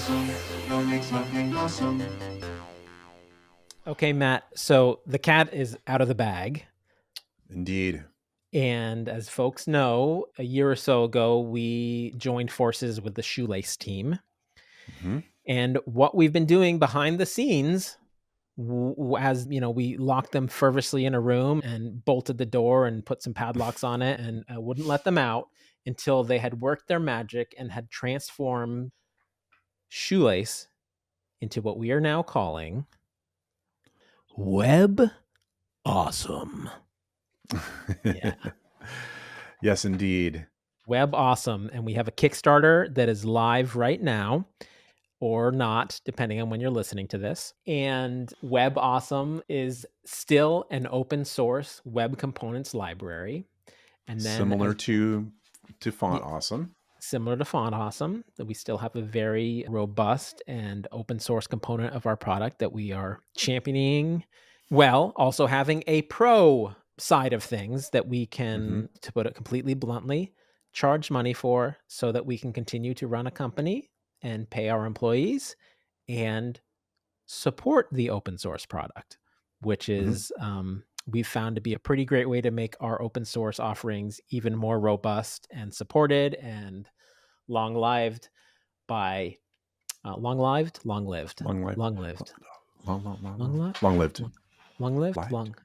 awesome. Learning something awesome. Okay, Matt. So the cat is out of the bag. Indeed. And as folks know, a year or so ago, we joined forces with the Shoelace team. Mm-hmm. And what we've been doing behind the scenes, as you know, we locked them fervently in a room and bolted the door and put some padlocks on it and wouldn't let them out until they had worked their magic and had transformed Shoelace into what we are now calling Web Awesome. Yeah. Yes, indeed. Web Awesome. And we have a Kickstarter that is live right now, or not, depending on when you're listening to this. And Web Awesome is still an open source web components library. And then similar to Font Yeah. Awesome. Similar to Font Awesome, that we still have a very robust and open source component of our product that we are championing, while also having a pro side of things that we can, to put it completely bluntly, charge money for so that we can continue to run a company and pay our employees and support the open source product, which is we've found to be a pretty great way to make our open source offerings even more robust and supported and long-lived by long-lived.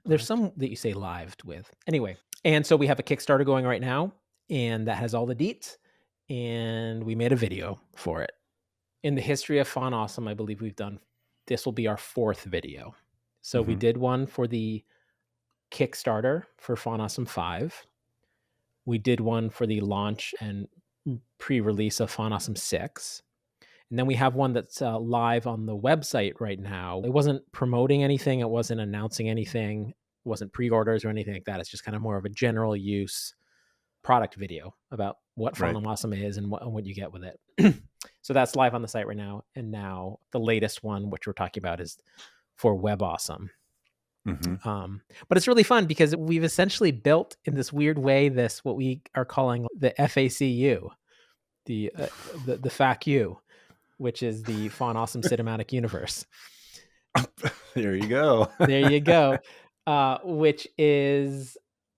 There's some that you say lived with. Anyway, and so we have a Kickstarter going right now, and that has all the deets, and we made a video for it. In the history of Font Awesome, I believe this will be our 4th video. So we did one for the Kickstarter for Font Awesome 5. We did one for the launch and pre-release of Font Awesome 6. And then we have one that's live on the website right now. It wasn't promoting anything. It wasn't announcing anything. It wasn't pre-orders or anything like that. It's just kind of more of a general use product video about what Font Awesome is and what you get with it. So that's live on the site right now. And now the latest one, which we're talking about, is for Web Awesome. But it's really fun because we've essentially built in this weird way what we are calling the FACU, the FACU, which is the Font Awesome Cinematic Universe. There you go. There you go. Which is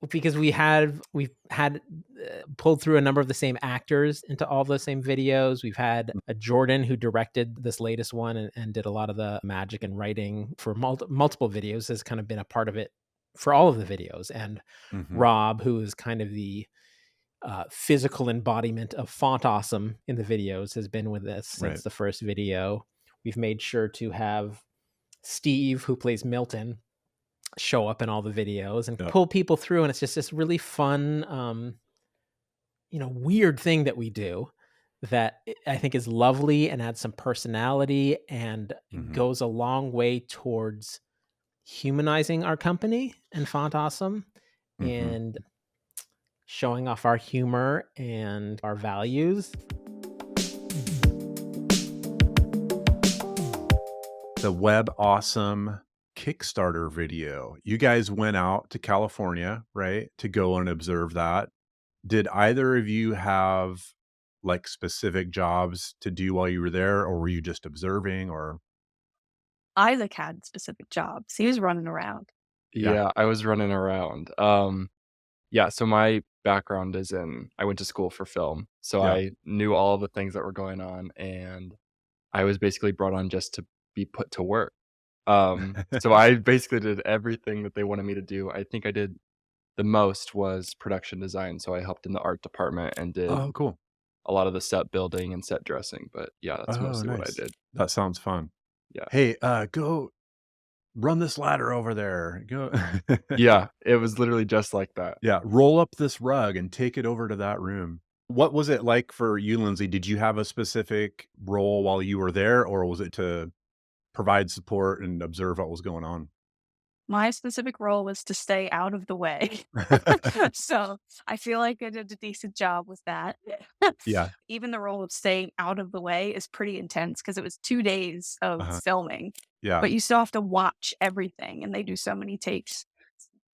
because we've had pulled through a number of the same actors into all those same videos. We've had a Jordan who directed this latest one and did a lot of the magic and writing for multiple videos, has kind of been a part of it for all of the videos. And Rob, who is kind of the physical embodiment of Font Awesome in the videos, has been with us since the first video. We've made sure to have Steve, who plays Milton, show up in all the videos and pull people through. And it's just this really fun, weird thing that we do that I think is lovely and adds some personality and goes a long way towards humanizing our company and Font Awesome and showing off our humor and our values. The Web Awesome Kickstarter video. You guys went out to California, right, to go and observe that. Did either of you have like specific jobs to do while you were there, or were you just observing? Or Isaac had specific jobs. He was running around. Yeah, I was running around. So my background is I went to school for film. So I knew all the things that were going on, and I was basically brought on just to be put to work. So I basically did everything that they wanted me to do. I think I did the most was production design. So I helped in the art department and did a lot of the set building and set dressing. But yeah, that's mostly what I did. That sounds fun. Yeah. Hey, go run this ladder over there. Go. Yeah, it was literally just like that. Yeah. Roll up this rug and take it over to that room. What was it like for you, Lindsay? Did you have a specific role while you were there, or was it to provide support and observe what was going on? My specific role was to stay out of the way. So I feel like I did a decent job with that. Yeah. Even the role of staying out of the way is pretty intense because it was 2 days of filming. Yeah. But you still have to watch everything, and they do so many takes.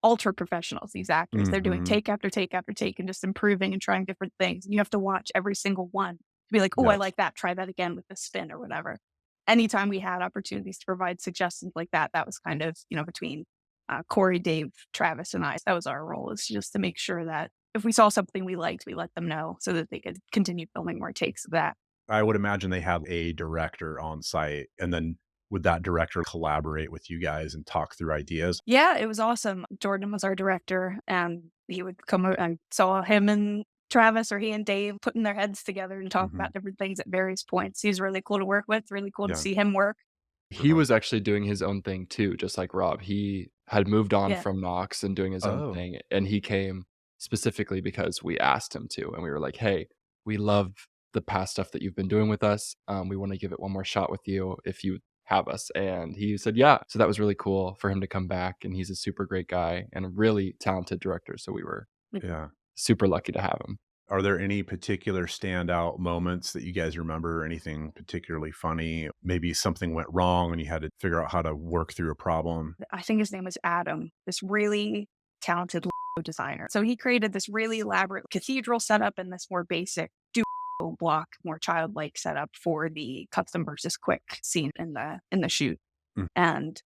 Ultra professionals, these actors. They're doing take after take after take and just improving and trying different things. And you have to watch every single one. be like, oh, I Yes. like that. Try that again with the spin or whatever. Anytime we had opportunities to provide suggestions like that, that was kind of, between Corey, Dave, Travis, and I. That was our role, is just to make sure that if we saw something we liked, we let them know so that they could continue filming more takes of that. I would imagine they have a director on site, and then would that director collaborate with you guys and talk through ideas? Yeah, it was awesome. Jordan was our director, and he would come out. I saw him and Travis, or he and Dave, putting their heads together and talk Mhm. about different things at various points. He's really cool to work with, really cool to Yeah. see him work. He was actually doing his own thing too, just like Rob. He had moved on Yeah. from Knox and doing his own Oh. thing, and he came specifically because we asked him to, and we were like, "Hey, we love the past stuff that you've been doing with us. We want to give it one more shot with you if you have us." And he said, "Yeah." So that was really cool for him to come back, and he's a super great guy and a really talented director. So we were Yeah. super lucky to have him. Are there any particular standout moments that you guys remember? Anything particularly funny? Maybe something went wrong and you had to figure out how to work through a problem? I think his name was Adam, this really talented designer. So he created this really elaborate cathedral setup and this more basic block, more childlike setup for the custom versus quick scene in the shoot. Mm. And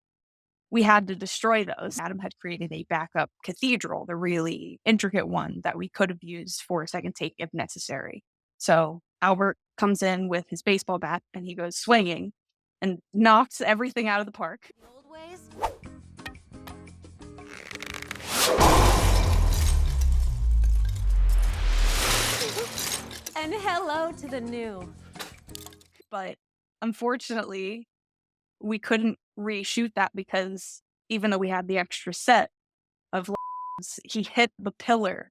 we had to destroy those. Adam had created a backup cathedral, the really intricate one that we could have used for a second take if necessary. So Albert comes in with his baseball bat and he goes swinging and knocks everything out of the park. Old ways. And hello to the new. But unfortunately, we couldn't reshoot that because even though we had the extra set of lens, he hit the pillar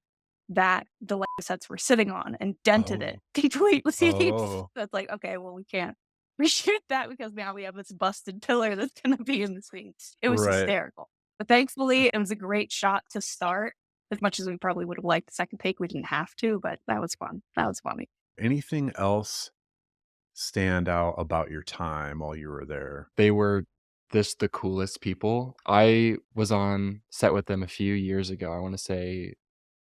that the lens sets were sitting on and dented it completely. Oh. That's like, okay, well, we can't reshoot that because now we have this busted pillar that's going to be in the scene. It was Right. hysterical. But thankfully, it was a great shot to start. As much as we probably would have liked the second take, we didn't have to, but that was fun. That was funny. Anything else stand out about your time while you were there? They were just the coolest people. I was on set with them a few years ago. I want to say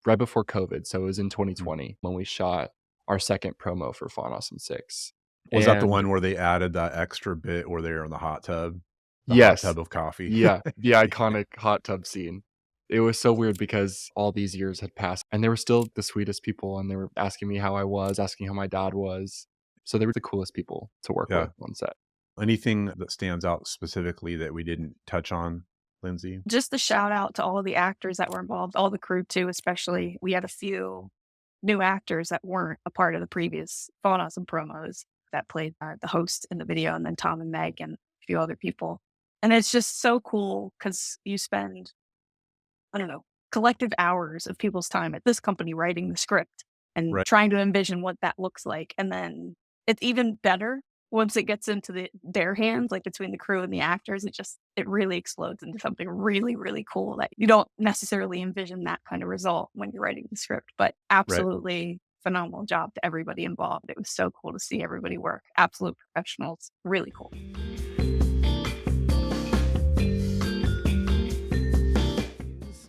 right before COVID. So it was in 2020 when we shot our second promo for Fawn Awesome 6. Was that the And one where they added that extra bit where they were in the hot tub? The Yes. hot tub of coffee. Yeah, the iconic hot tub scene. It was so weird because all these years had passed and they were still the sweetest people, and they were asking me how I was, asking how my dad was. So they were the coolest people to work Yeah. with on set. Anything that stands out specifically that we didn't touch on, Lindsay? Just a shout out to all of the actors that were involved, all the crew too, especially. We had a few new actors that weren't a part of the previous Fawn Awesome promos that played the host in the video, and then Tom and Meg and a few other people. And it's just so cool because you spend, I don't know, collective hours of people's time at this company writing the script and Right. trying to envision what that looks like. And then it's even better once it gets into their hands, like between the crew and the actors. It really explodes into something really, really cool that you don't necessarily envision that kind of result when you're writing the script. But absolutely phenomenal job to everybody involved. It was so cool to see everybody work. Absolute professionals. Really cool.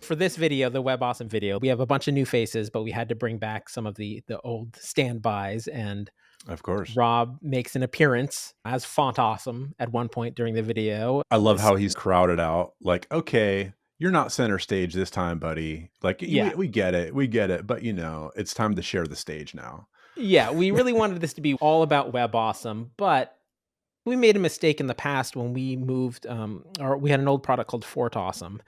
For this video, the Web Awesome video, we have a bunch of new faces, but we had to bring back some of the old standbys, and Of course. Rob makes an appearance as Font Awesome at one point during the video. I love how he's crowded out. Like, okay, you're not center stage this time, buddy. Like, Yeah. we get it. We get it. But, it's time to share the stage now. Yeah, we really wanted this to be all about Web Awesome, but we made a mistake in the past when we moved, or we had an old product called Fort Awesome.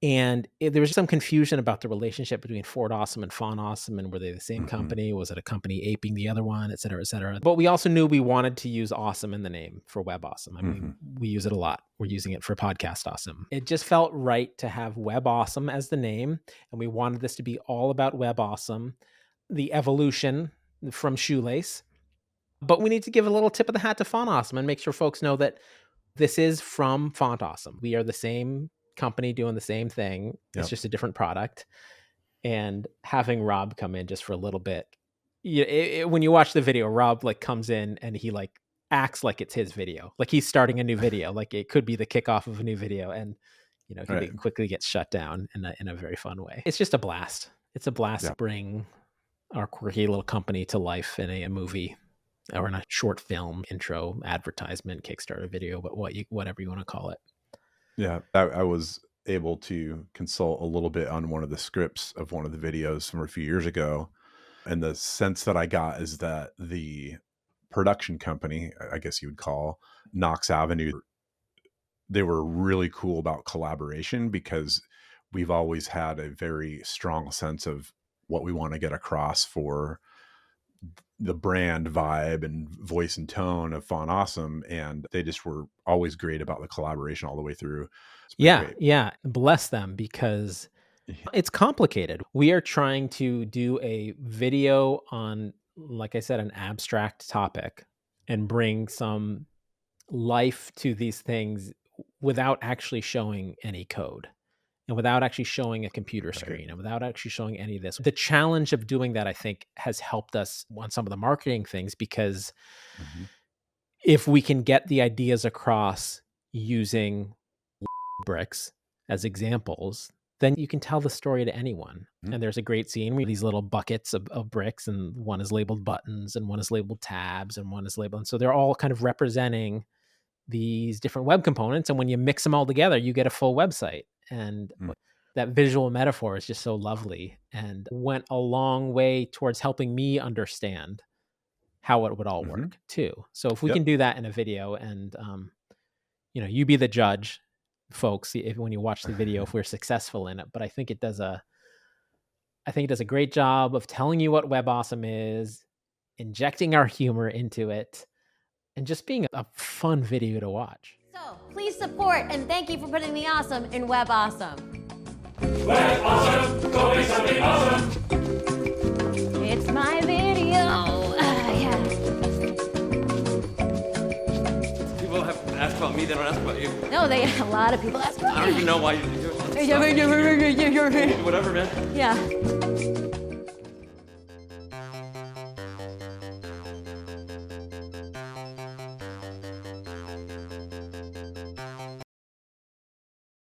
And there was some confusion about the relationship between Fort Awesome and Fawn Awesome, and were they the same company? Was it a company aping the other one, et cetera, et cetera? But we also knew we wanted to use awesome in the name for Web Awesome. I mean, we use it a lot. We're using it for Podcast Awesome. It just felt right to have Web Awesome as the name, and we wanted this to be all about Web Awesome, the evolution from Shoelace. But we need to give a little tip of the hat to Font Awesome and make sure folks know that this is from Font Awesome. We are the same company doing the same thing. It's just a different product. And having Rob come in just for a little bit, when you watch the video, Rob comes in and he acts like it's his video, like he's starting a new video, like it could be the kickoff of a new video, and he quickly gets shut down in a very fun way. It's just a blast. It's a blast to bring our quirky little company to life in a movie. or in a short film, intro, advertisement, Kickstarter video, but whatever you want to call it. Yeah, I was able to consult a little bit on one of the scripts of one of the videos from a few years ago. And the sense that I got is that the production company, I guess you would call Knox Avenue, they were really cool about collaboration, because we've always had a very strong sense of what we want to get across for the brand vibe and voice and tone of Fawn Awesome. And they just were always great about the collaboration all the way through. It's been great. Yeah. Bless them, because it's complicated. We are trying to do a video on, like I said, an abstract topic and bring some life to these things without actually showing any code and without actually showing a computer screen and without actually showing any of this. The challenge of doing that, I think, has helped us on some of the marketing things, because if we can get the ideas across using bricks as examples, then you can tell the story to anyone. And there's a great scene where these little buckets of bricks, and one is labeled buttons and one is labeled tabs and one is labeled. And so they're all kind of representing these different web components. And when you mix them all together, you get a full website. And that visual metaphor is just so lovely and went a long way towards helping me understand how it would all work too. So if we can do that in a video, and, you be the judge, folks, if when you watch the video, if we're successful in it. But I think it does a great job of telling you what Web Awesome is, injecting our humor into it, and just being a fun video to watch. So please support and thank you for putting the awesome in Web Awesome. Web Awesome, going something awesome. It's my video. Yeah. People have asked about me, they don't ask about you. No, a lot of people ask about I don't even know why you do it. me. Whatever, man. Yeah.